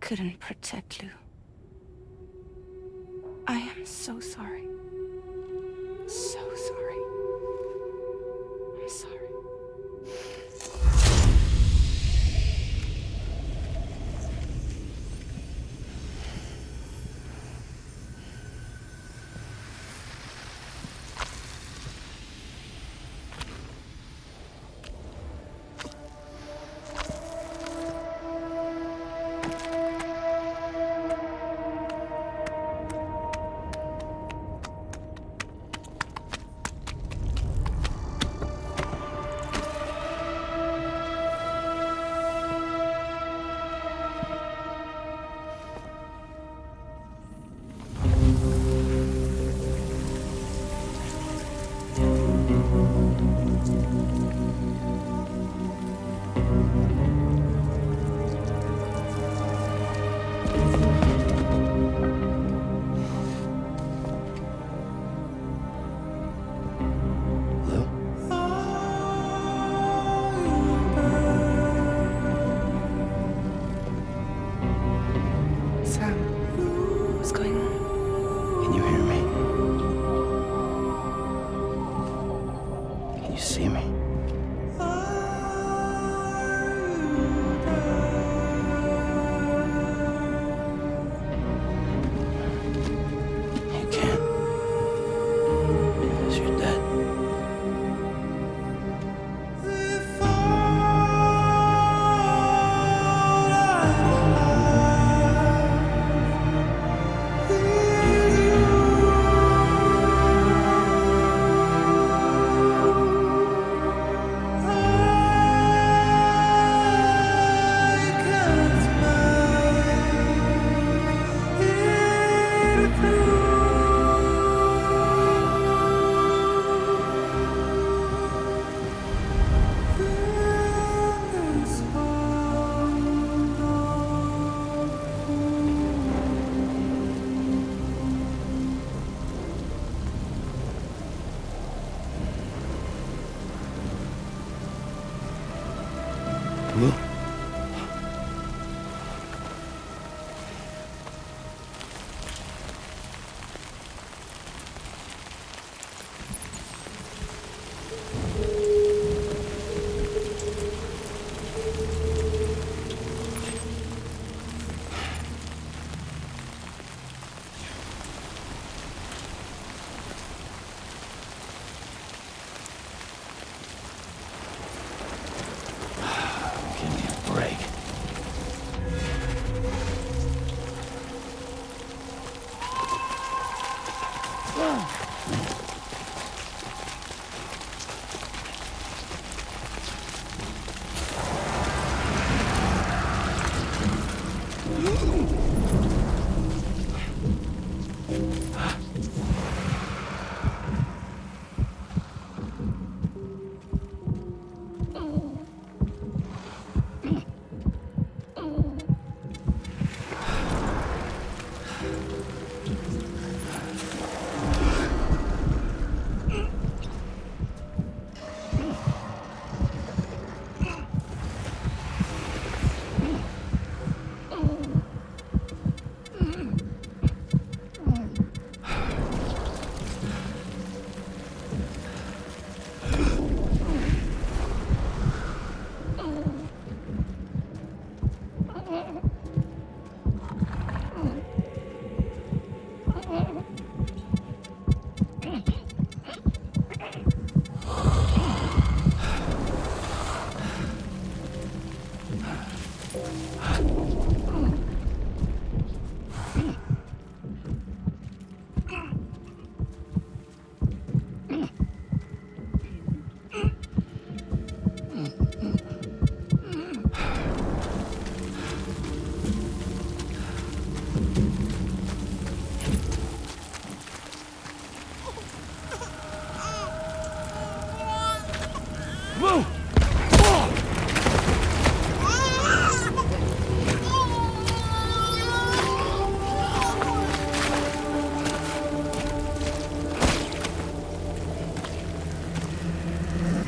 couldn't protect Lou. I am so sorry. So sorry. I'm sorry.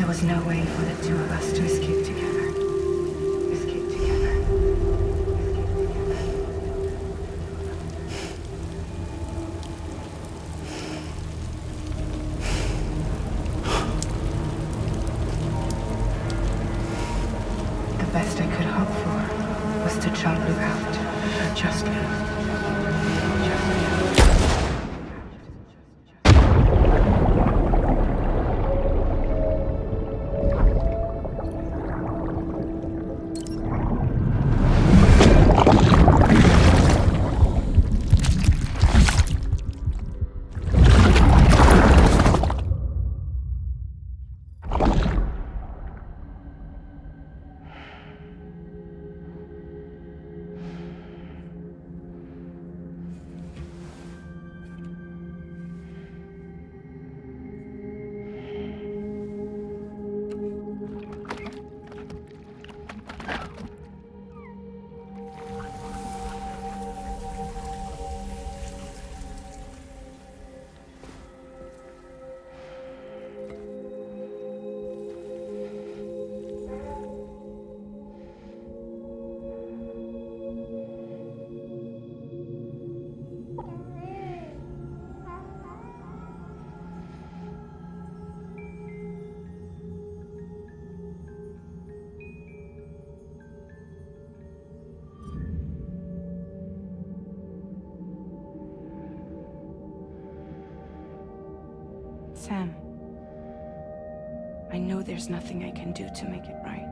was no way for the two of us to escape together. Escape together. Escape together. Sam, I know there's nothing I can do to make it right.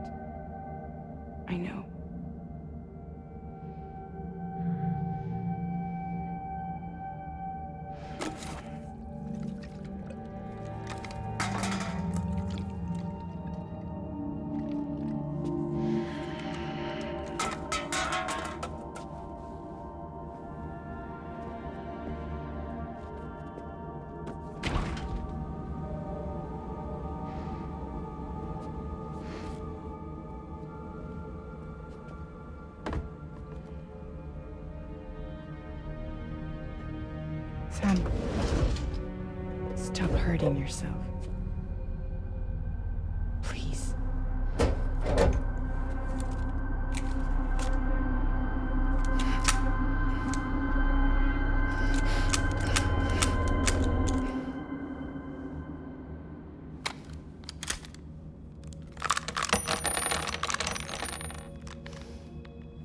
I know. Sam, stop hurting yourself. Please.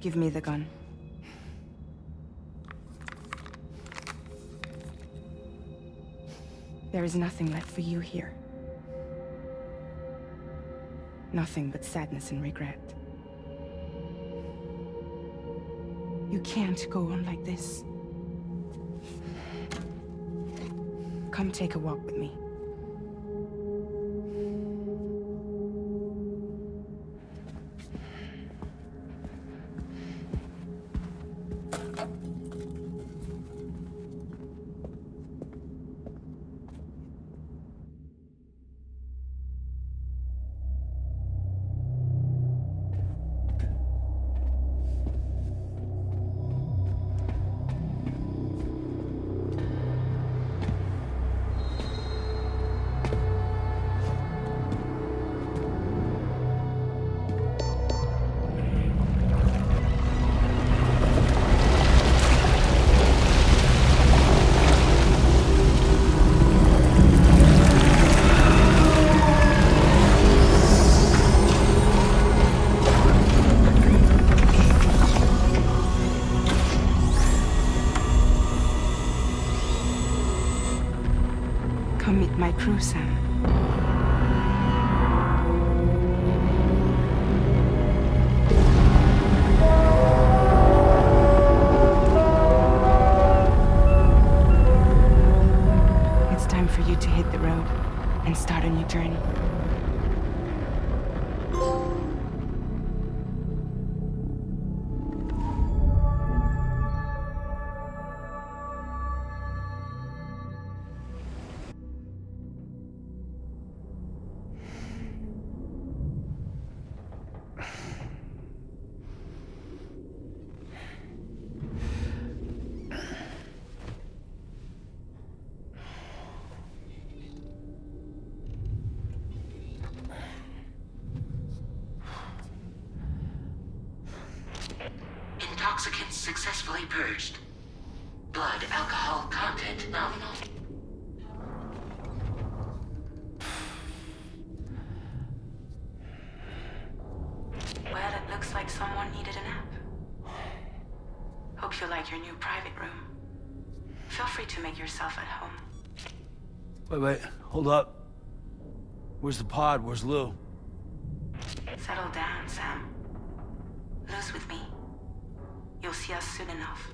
Give me the gun. There is nothing left for you here. Nothing but sadness and regret. You can't go on like this. Come take a walk with me. Come meet my crew, Sam. It's time for you to hit the road and start a new journey. Intoxicants successfully purged. Blood alcohol content nominal. Well, it looks like someone needed a nap. Hope you like your new private room. Feel free to make yourself at home. Wait, hold up. Where's the pod? Where's Lou? Settle down, Sam. Lou's with me. You'll see us soon enough.